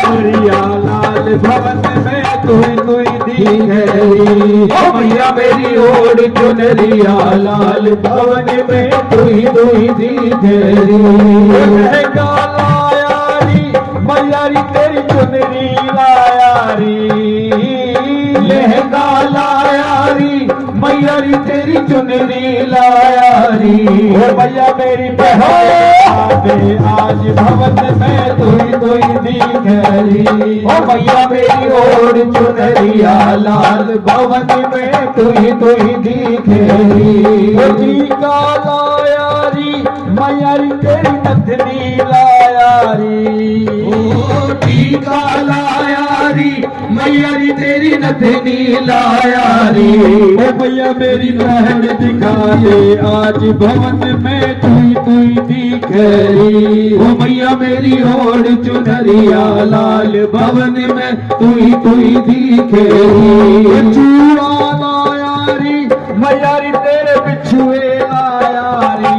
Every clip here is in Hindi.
चुनरिया लाल भवन में तू ही दिखेरी। ओ मैया मेरी ओढ़ चुनरिया लाल भवन में तू ही दिखेरी। लहंगा लाया री मैया री तेरी चुनरी लाया री। लहंगा लाया री मैया री तेरी चुनरी लाया री। ओ मैया मेरी बहन आज भवन में तू ही दिखेरी। ओ मैया मेरी ओढ़ चुनरिया लाल भवन में तू ही दिखेरी। टीका लाया री मैया री तेरी नथनी लाया री। टीका लाया री मैया री तेरी नथनी लाया री। ओ मैया मेरी बहन दिखा दे आज भवन में तू ही दिखेरी। ओ मैया मेरी ओढ़ चुनरिया लाल भवन में तू ही दिखेरी। चूड़ा लाया री मैया री तेरे बिछुए लाया री।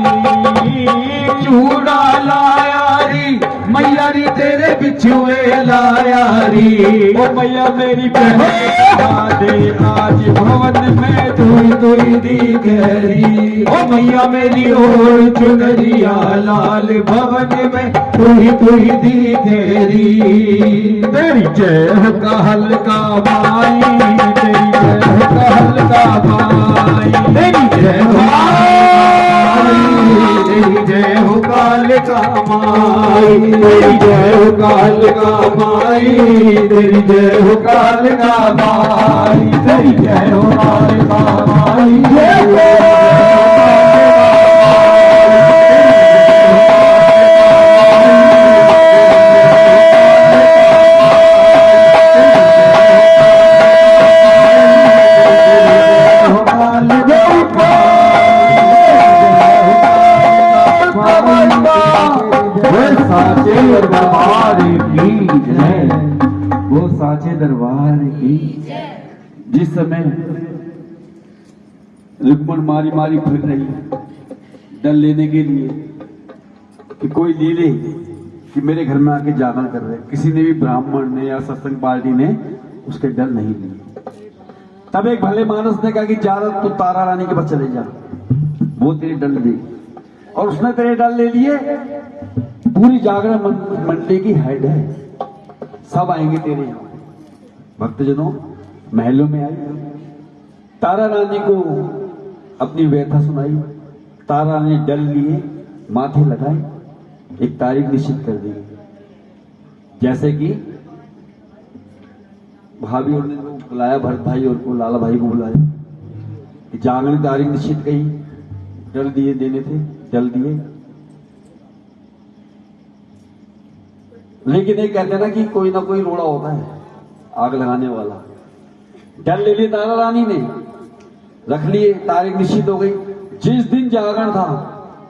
चूड़ा लाया री मैया री तेरे बिछुए लाया री। ओ मैया मेरी बहन दे आज भवन में तू ही दिखेरी। ओ मैया मेरी ओढ़ चुनरिया लाल भवन में तू ही दिखेरी। तेरी जय हो हल्का माई तेरी जय हो हल्का माई तेरी जय हो तेरी जय हो कालिका माई तेरी जय हो कालिका माई तेरी जय हो कालिका माई तेरी जय हो कालिका माई जय साचे दरबार की। जिस समय रुक्मण मारी मारी फिर रही डर लेने के लिए कि कोई ले ले कि मेरे घर में आके जागरण कर रहे, किसी ने भी ब्राह्मण ने या सत्संग पार्टी ने उसके डर नहीं लिए। तब एक भले मानस ने कहा कि ज्यादा तो तारा रानी के पास चले जा, वो तेरे डर दे। और उसने तेरे डर ले लिए। पूरी जागरण मंडली की हेड है, सब आएंगे तेरे यहाँ। भक्तजनों महलों में आई, तारा रानी को अपनी व्यथा सुनाई। तारा रानी डल लिए, माथे लगाए, एक तारीख निश्चित कर दी। जैसे कि भाभी और ने बुलाया, भरत भाई और को, लाला भाई को बुलाया, जागरण तारीख निश्चित कही, डल दिए देने थे, डल दिए। लेकिन एक कहते ना कि कोई ना कोई रोड़ा होता है आग लगाने वाला। डल ले लिए तारा रानी ने, रख लिए, तारीख निश्चित हो गई। जिस दिन जागरण था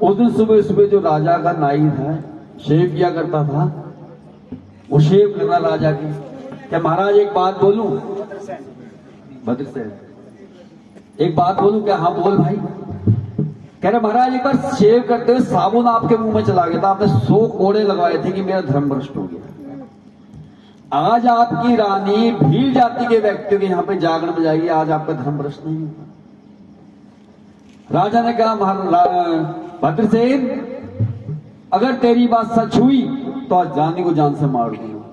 उस दिन सुबह सुबह जो राजा का नाई था, शेव किया करता था, वो शेव करना राजा की। क्या महाराज एक बात बोलूं? भद्र से एक बात बोलूं क्या? हाँ बोल भाई। कह रहे महाराज एक बार शेव करते हुए साबुन आपके मुंह में चला गया था, आपने 100 कोड़े लगवाए थे कि मेरा धर्म भ्रष्ट हो गया। आज आपकी रानी भील जाति के व्यक्तियों के यहाँ पे जागरण में जाएगी, आज आपका धर्म भ्रष्ट नहीं होगा। राजा ने कहा भद्रसेन अगर तेरी बात सच हुई तो आज रानी को जान से मार दूंगा,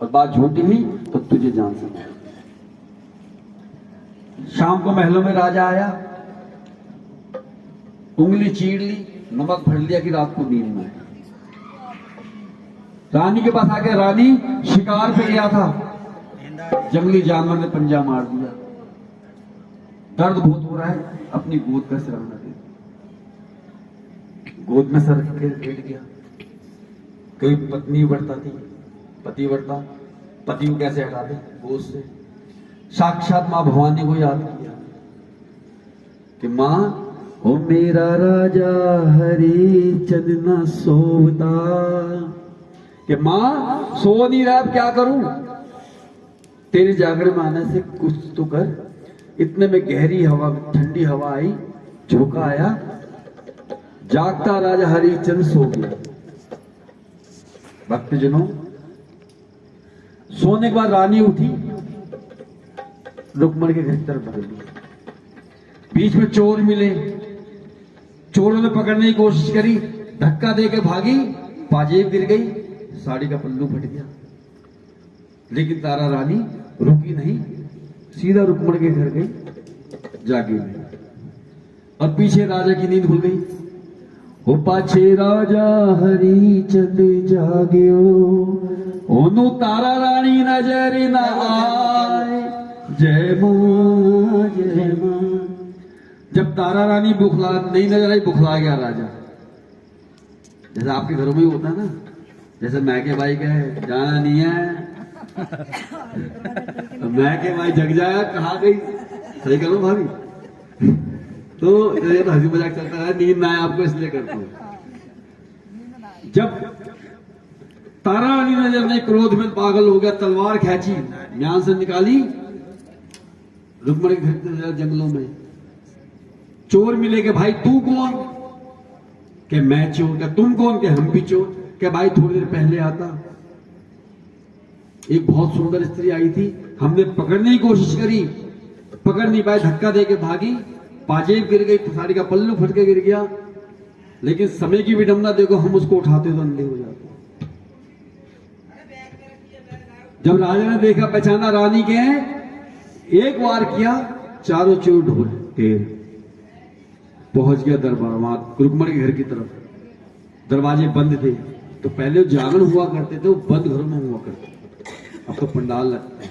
और बात झूठी हुई तो तुझे जान से मार दूंगा। शाम को महलों में राजा आया, उंगली चीर ली, नमक भर लिया कि रात को नींद में। रानी के पास आके, रानी शिकार पे गया था, जंगली जानवर ने पंजा मार दिया, दर्द बहुत हो रहा है, अपनी गोद का सिरहाना दे। गोद में सर रख के लेट गया। कई पत्नी बढ़ता थी, पति बढ़ता, पति को कैसे हटा दे गोद से। साक्षात मां भवानी को याद किया कि मां ओ मेरा राजा हरिचंद न सोता, कि मां सो नहीं रहा, अब क्या करूं? तेरे जागरण में आने से कुछ तो कर। इतने में गहरी हवा, ठंडी हवा आई, झोंका आया, जागता राजा हरिचंद सो गया। भक्तजनों सोने के बाद रानी उठी, रुक्मणी के घर की तरफ बढ़ गई। बीच में चोर मिले, चोरों ने पकड़ने की कोशिश करी, धक्का देकर भागी, पाजेब गिर गई, साड़ी का पल्लू फट गया। लेकिन तारा रानी रुकी नहीं, सीधा रुक्मणी के घर गई, जागी नहीं। और पीछे राजा की नींद खुल गई। ओ पाछे राजा हरिचंद जाग्यो, ओनु तारा रानी नजर न आए, जय मां जय मां। जब तारा रानी बुखला नहीं नजर आई, बुखला गया राजा। जैसे आपके घरों में ही होता है ना, जैसे मैके भाई कहे जाना नहीं है, मैके भाई जग जाया, कहा गई, सही करो भाभी। तो ये तो हंसी मजाक चलता है, नींद ना आए आपको इसलिए करता हूं। जब तारा रानी नजर ने क्रोध में पागल हो गया, तलवार खींची, म्यान से निकाली, रुक्मणी के घर जंगलों में चोर मिले के भाई तू कौन, के मैं चोर, क्या तुम कौन, के हम भी चोर, क्या भाई थोड़ी देर पहले आता एक बहुत सुंदर स्त्री आई थी, हमने पकड़ने की कोशिश करी, पकड़ नहीं पाए, धक्का देके भागी, पाजेब गिर गई, साड़ी का पल्लू फट के गिर गया। लेकिन समय की विडंबना देखो, हम उसको उठाते तो अंधे हो जाते। जब राजा ने देखा, पहचाना रानी के हैं, एक वार किया, चारों चोर ढोल ढेर पहुंच गया दरबार, वहां रुक्मणी के घर की तरफ। दरवाजे बंद थे, तो पहले जागरण हुआ करते थे, वो बंद घरों में हुआ करते, अब तो पंडाल लगता है।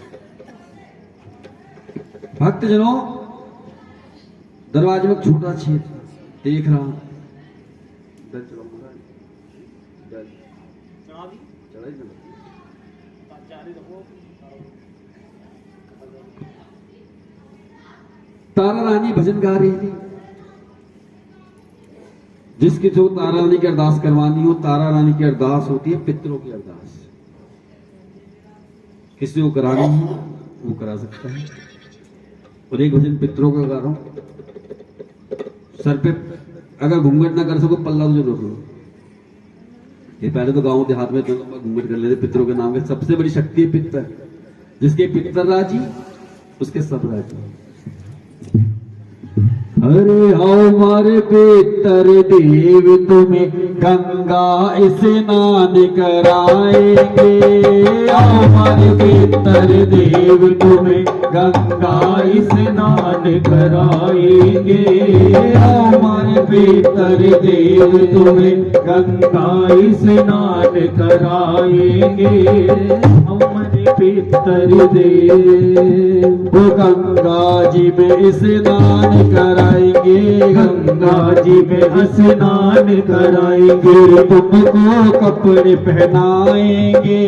भक्तजनों, दरवाजे में छोटा छेद देख रहा, तारा रानी भजन गा रही थी। जिसकी जो तारा रानी की अरदास करवानी हो, तारा रानी की अरदास होती है पितरों की अरदास। किसी को करानी हो वो करा सकता है। और एक भजन पितरों का गा रहा हूं, सर पे अगर घूंघट ना कर सको, पल्ला तो जरूर लो। ये पहले तो गांव देहात में घूंघट कर लेते, पितरों के नाम के। सबसे बड़ी शक्ति है पितर, जिसके पितर राजी उसके सब राजी। अरे आओ मारे पितर देव, तुम्हें गंगा स्नान कराएंगे। आओ मारे पितर देव, तुम्हें गंगा स्नान कराएंगे। आओ मारे पितर देव, तुम्हें गंगा स्नान कराएंगे। हमारे पितर देव वो गंगा जी में स्नान कराएंगे, गंगा जी में स्नान कराएंगे। तुमको कपड़े पहनाएंगे,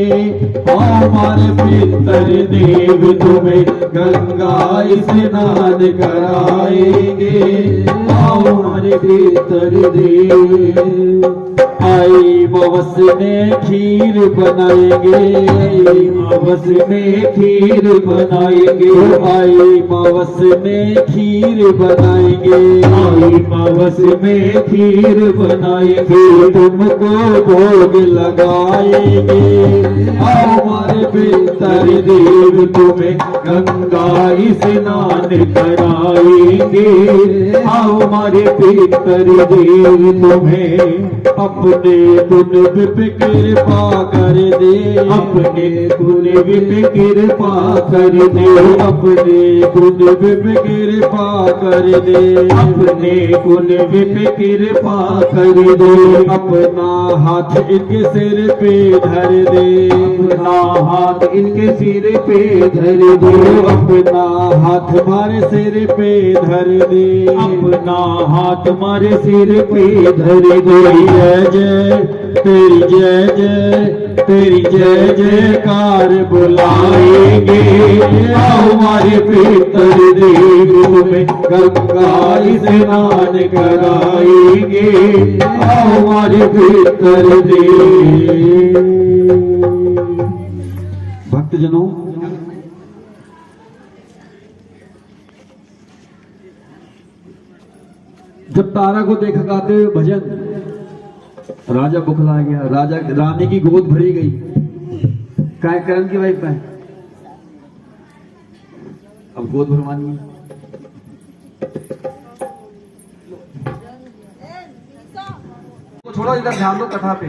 हमारे पितर देव तुम्हें गंगा स्नान कराएंगे। हमारे पितर देव आई मवस में खीर बनाएंगे, मवस में खीर बनाएंगे। आई मवस में खीर बनाएंगे, आई मवस में खीर बनाएंगे। तुमको भोग लगाएंगे, हमारे पितर देव तुम्हें गंगा स्नान कराएंगे। हमारे पितर देव तुम्हें अपने गुण विप कृपा कर दे, अपने गुण विप कृपा कर दे। अपने गुण विप कृपा कर दे, अपने गुण विप कृपा कर दे। अपना हाथ इनके सिर पे धर दे, अपना हाथ इनके सिर पे धर दे। अपना हाथ हमारे सिर पे धर दे, अपना हाथ हमारे सिर पे धर दे। जय तेरी जय जय, तेरी जय जयकार बुलाएंगे। हमारे पितर देव तुम्हें गंगा स्नान कराएंगे। हमारे पितर देव। भक्तजनों, जब तारा को देखा गाते हुए भजन, राजा बुखला गया, राजा रानी की गोद भरी गई। काय करण की वाइफ है, अब गोद भरवानी है। छोड़ो, इधर ध्यान दो कथा पे।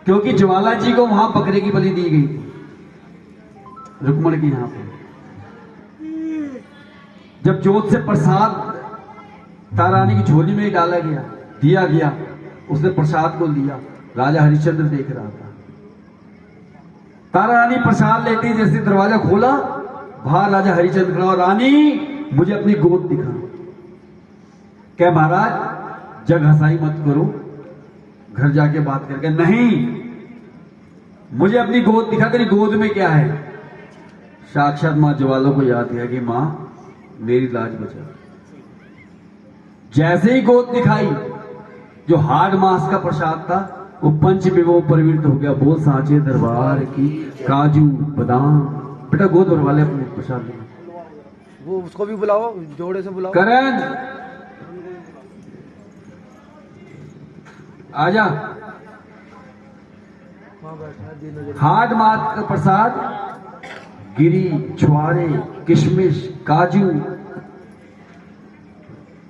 क्योंकि ज्वाला जी को वहां बकरे की बलि दी गई थी, रुक्मण की यहां पे। जब जोत से प्रसाद तारानी की झोली में ही डाला गया, दिया गया, उसने प्रसाद को लिया। राजा हरिश्चंद्र देख रहा था। तारा रानी प्रसाद लेती, जैसे दरवाजा खोला, बाहर राजा हरिश्चंद्र खड़ा, रानी मुझे अपनी गोद दिखा। क्या महाराज, जग हसाई मत करो, घर जाके बात करके। नहीं, मुझे अपनी गोद दिखा। तेरी गोद में क्या है? साक्षात मां ज्वाला को याद है कि मां मेरी लाज बचा। जैसे ही गोद दिखाई, जो हार्ड मास का प्रसाद था वो पंच विभव प्रवृत्त हो गया। बोल सांचे दरबार की, काजू बादाम। बेटा गोद भरवा ले अपने प्रसाद में। वो उसको भी बुलाओ, जोड़े से बुलाओ। करण आजा। हार्ड मास का प्रसाद, गिरी, छुआरे, किशमिश, काजू,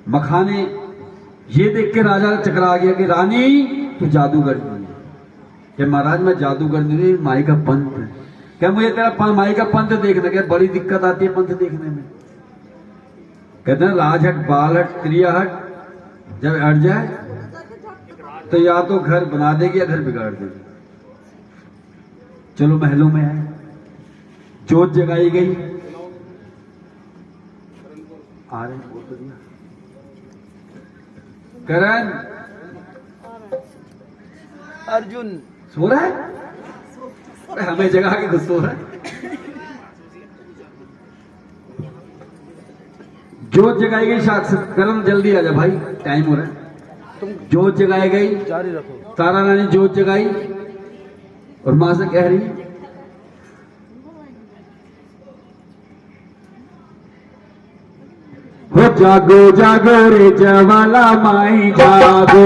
मखाने, ये देख के राजा चकरा गया कि रानी तू जादूगर नहीं है। क्या महाराज, मैं जादूगर नहीं, माई का पंथ है। क्या मुझे तेरा माई का पंथ देखना, क्या बड़ी दिक्कत आती है पंथ देखने में। कहते हैं राजहट, बालहट, त्रियाहट जब अट जाए तो या तो घर बना देगी या घर बिगाड़ देगी। चलो महलों में आए, जोत जगाई गई। आ रहे बोल तो दिया। करण अर्जुन सो रहा है, अरे हमें जगा के खुद सो रहा है। जोत जगाई गई। साक्षात करण जल्दी आ जा भाई, टाइम हो रहा है। तुम जोत जगाई गई, जारी रखो। तारा रानी जोत जगाई और मां से कह रही, हो जागो जागो रे ज्वाला माई जागो,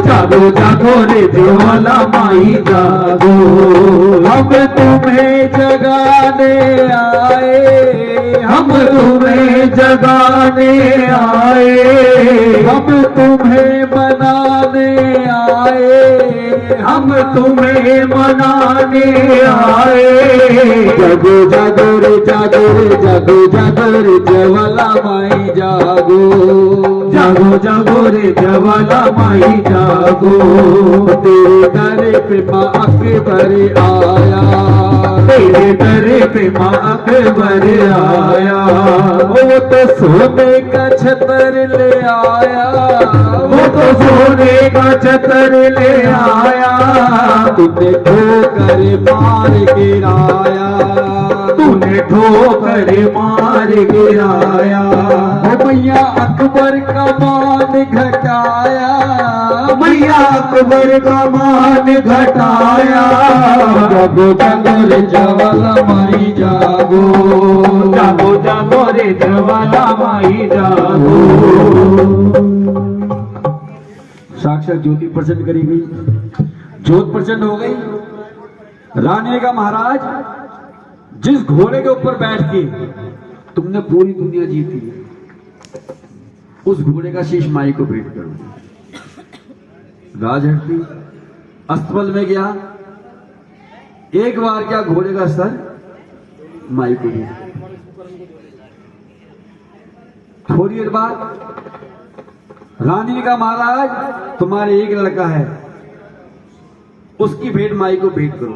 जागो जागो रे ज्वाला माई जागो। हम तुम्हें जगाने आए, हम तुम्हें जगाने आए, हम तुम्हें मनाने आए, हम तुम्हें मनाने आए। जागो जागो रे जागो रे जागो जागो रे ज्वाला माई जागो, जागो जागो रे ज्वाला माई जागो। तेरे दर पे मां अकबर आया, तेरे दर पे मां अकबर आया। वो तो सोने का छतर ले आया, वो तो सोने का छतर ले आया। तूने ठोकर मार गिराया, तूने ठोकर मार गिराया। मैया अकबर का मान घटाया, मैया अकबर का मान घटाया। जागो जागो रे ज्वाला माई जागो, जागो जागो रे ज्वाला माई जागो। साक्षात ज्योति प्रचंड करी गई, ज्योत प्रचंड हो गई। रानी ने कहा महाराज, जिस घोड़े के ऊपर बैठ के तुमने पूरी दुनिया जीती है, उस घोड़े का शीश माई को भेंट करो। राजहट्टी अस्तबल में गया, एक बार क्या घोड़े का सर माई को दिया। थोड़ी देर बाद रानी ने कहा महाराज तुम्हारे एक लड़का है, उसकी भेंट माई को भेंट करो।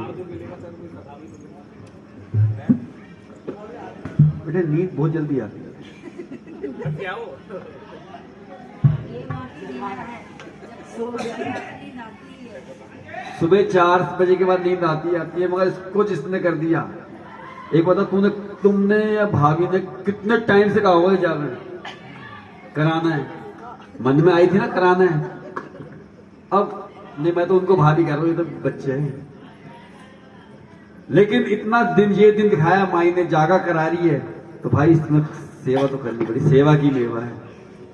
बेटे नींद बहुत जल्दी आती है। सुबह 4 बजे के बाद नींद आती है, मगर इसको जिसने कर दिया। एक बता, तुमने या भाभी ने कितने टाइम से कहा होगा जागरण कराना है, मन में आई थी ना कराना है। अब नहीं, मैं तो उनको भाभी कर रहा हूं, ये तो बच्चे हैं। लेकिन इतना दिन, ये दिन दिखाया माई ने, जागा करा रही है, तो भाई इसमें सेवा तो करनी पड़ी। सेवा की मेवा है,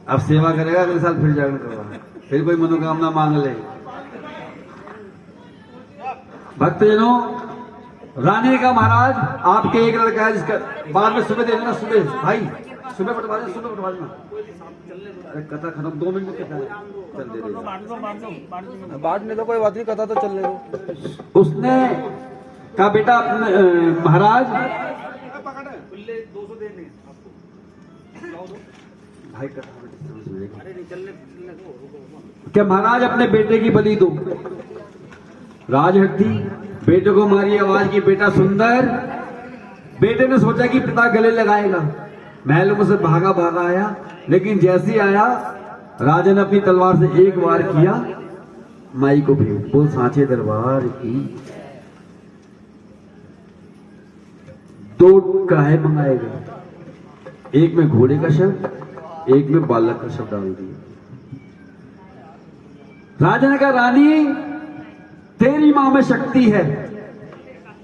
अब सेवा करेगा अगले साल फिर जागरण करवा। फिर कोई मनोकामना मांग ले। भक्तजनों, रानी ने कहा महाराज आपके एक लड़का है जिसका बाद में सुबह दे देना, सुबह भाई सुबह पटवा देना, सुबह पटवा देना। अरे कथा खत्म, 2 मिनट में कथा है, चल दे देना। बाद में तो कोई बात नहीं, कथा तो चलने दो। उसने कहा बेटा महाराज भाई क्या महाराज अपने बेटे की बलि दो। राजहट्टी बेटे को मारी आवाज की बेटा सुंदर। बेटे ने सोचा कि पिता गले लगाएगा, महल में से भागा भागा आया, लेकिन जैसे ही आया राजा ने अपनी तलवार से एक वार किया, माई को भेज बोल सांचे दरबार की 2 काहे मंगाएगा, एक में घोड़े का शव, एक में बालक का शव डाल दिया। राजा ने कहा रानी तेरी मां में शक्ति है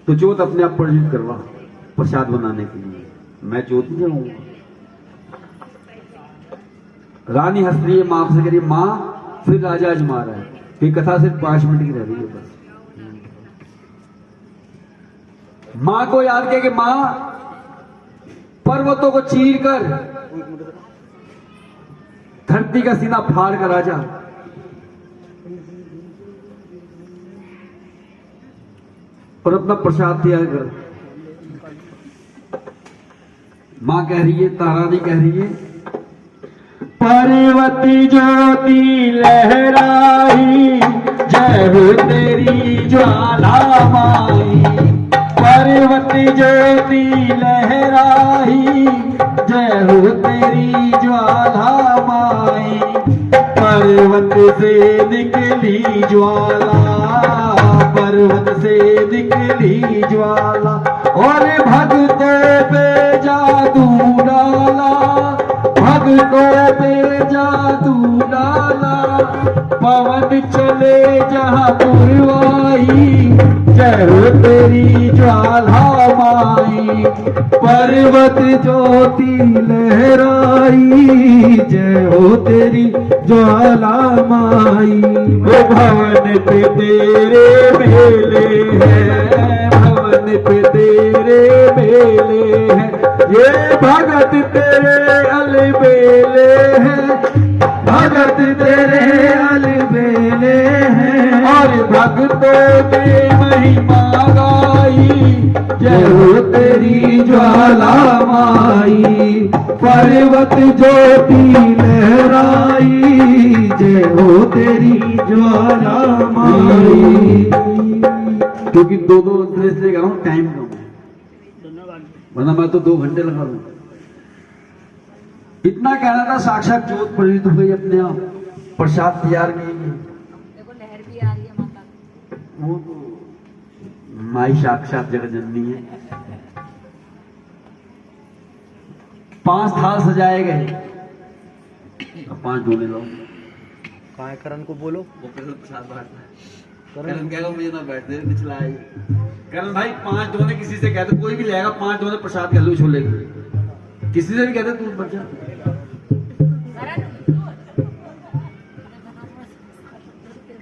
तो जोत अपने आप प्रज्वलित करवा प्रसाद बनाने के लिए, मैं जोत नहीं जाऊंगा। रानी हंस रही है, मां से कह रही मां फिर राजा अजमा रहा है, ये कथा सिर्फ 5 मिनट की रह रही है बस। मां को याद किया कि मां पर्वतों को चीर कर धरती का सीना फाड़ कर राजा और अपना प्रसाद तैयार कर। मां कह रही है, तारानी कह रही है पर्वती ज्योति लहराई जय हो तेरी ज्वाला माई, पर्वती ज्योति लहराई जय हो तेरी ज्वाला माई, पर्वत से निकली ज्वाला, पर्वत से निकली ज्वाला और भक्तों पे जादू डाला, भक्तों पे जादू डाला, पवन चले जहां पुरवाई जय हो तेरी ज्वाला माई, पर्वत ज्योति लहराई जय हो तेरी ज्वाला माई। वो भवन पे तेरे मेले हैं, भवन पे तेरे मेले हैं, ये भगत तेरे अलबेले हैं, भगत तेरे अलबेले हैं और भक्तों की महिमा गाई जय हो तेरी ज्वाला माई, पर्वत ज्योति लहराई जय हो तेरी ज्वाला माई। क्योंकि 2-2 ड्रेस ले रहा हूं, टाइम कम है, वरना मैं तो 2 घंटे लगा लूं। इतना कहना था, साक्षात ज्योत प्रज्वलित हो गई अपने आप, प्रसाद तैयार किए गए। देखो लहर भी आ रही है माता की। वो तो माई साक्षात जगत जननी है। 5 थाल सजाए गए, अब 5 डोले लो। कहाँ है करण को बोलो। वो प्रसाद बांटना है। करण कहेगा मुझे ना बैठने दे, निचलाए। करण भाई 5 डोले किसी से कहते, कोई भी लेगा 5 डोले प्रसाद कह लो छोले, किसी से भी कहते तू बच्चा।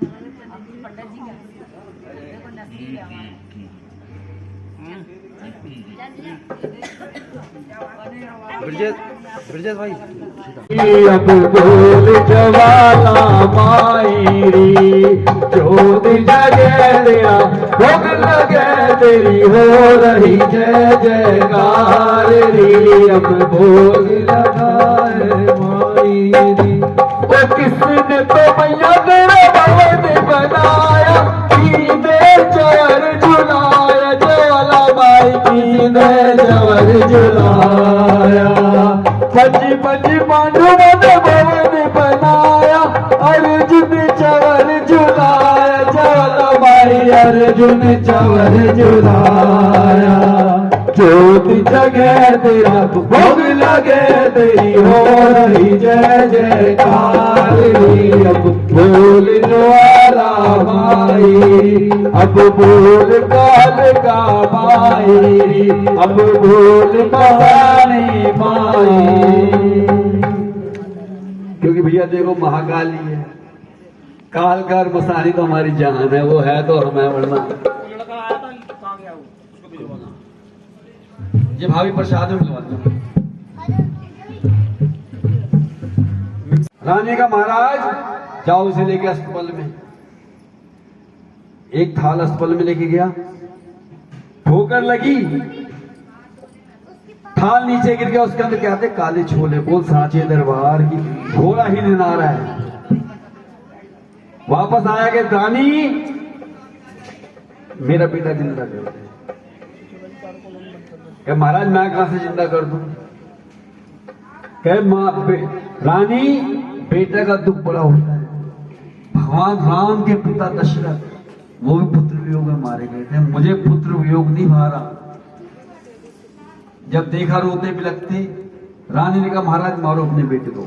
पंडित जी का देखो नसीब है हमारा। ब्रजेश, ब्रजेश भाई अब बोल ज्वाला माई री, ज्योत जगे तेरा भोग लगे तेरी हो रही जय जयकार री, अब भोग लगाए माई री। वो किसने तो मैया तेरा भवन बनाया, कीने चवर झुलाया ज्वाला माई, कीने चवर झुलाया, 5 पांडवों ने भवन बनाया, अर्जुन चवर झुलाया ज्वाला माई, अर्जुन चवर झुलाया, ज्योत जगे तेरा भोग लगे तेरी हो रही जय जयकार री, अब बोल ज्वाला माई, अब बोल काल का माई, अब बोल भवानी माई। क्योंकि भैया देखो महाकाली है, काल कार मसानी तो हमारी जान है, वो है तो हमें वरना। ये भाभी प्रसाद में मिलवा दो। रानी का महाराज जाओ उसे लेके अस्पताल में। एक थाल अस्पताल में लेके गया, ठोकर लगी, थाल नीचे गिर गया, उसके अंदर क्या थे? काले छोले। बोल सांचे दरबार की, घोड़ा ही नहीं आ रहा है। वापस आया कि रानी मेरा बेटा जिंदा कर दे। कह महाराज मैं कहां से जिंदा कर दूं? कह रानी बेटा का दुख बड़ा होता है। भगवान राम के पिता दशरथ वो भी पुत्र वियोग में मारे गए थे, मुझे पुत्र वियोग नहीं मारा। जब देखा रोते बिलखते, रानी ने कहा महाराज मारो अपने बेटे को।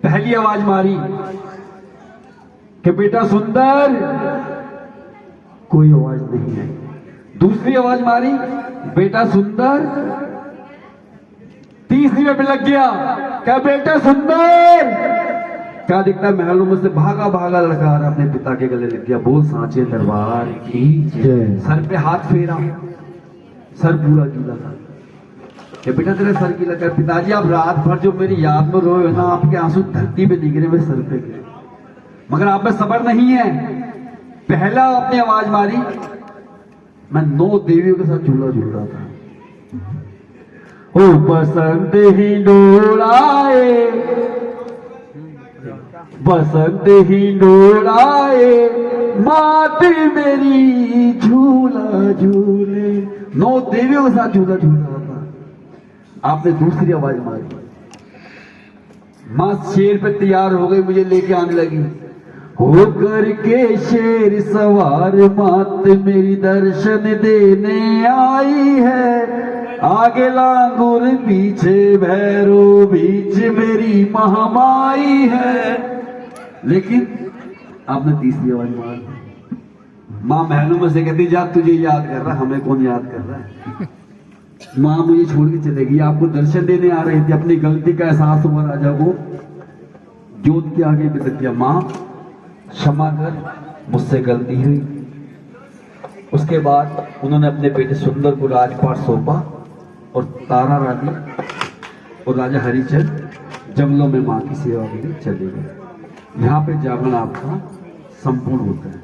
पहली आवाज मारी कि बेटा सुंदर, कोई आवाज नहीं है। दूसरी आवाज मारी, बेटा सुंदर। तीसरी में लग गया, क्या बेटा सुंदर? क्या दिखता है? महलों में से भागा भागा लड़का आ रहा, अपने पिता के गले लग गया। बोल सांचे दरबार की जय। सर पे हाथ फेरा, सर पूरा गीला था। क्या बेटा तेरा सर गीला? कर पिताजी आप रात भर जो मेरी याद में रोए ना, आपके आंसू धरती पे नहीं गिरे, मेरे सर पे गिरे, मगर आप में सब्र नहीं है। पहला आपने आवाज मारी, मैं 9 देवियों के साथ झूला झूल रहा था। ओ बसंत ही डोलाए, बसंत ही डोलाए, मात मेरी झूला झूले। 9 देवियों के साथ झूला झूल रहा था। आपने दूसरी आवाज मारी, मां शेर पे तैयार हो गई, मुझे लेके आने लगी। होकर के शेर सवार मात मेरी दर्शन देने आई है। आगे लांगुर पीछे भैरो, बीच मेरी महामाई है। लेकिन आपने तीसरी आवाज मार। मां महलों में से कहती जा तुझे याद कर रहा, हमें कौन याद कर रहा है? मां मुझे छोड़ के चलेगी, आपको दर्शन देने आ रही थी। अपनी गलती का एहसास हुआ राजा को, जोत के आगे बिदक गया। मां क्षमा कर, मुझसे गलती हुई। उसके बाद उन्होंने अपने बेटे सुंदर को राजपाट सौंपा और तारा रानी और राजा हरिचंद जंगलों में मां की सेवा के लिए चले गए। यहाँ पे जागरण आपका संपूर्ण होता है।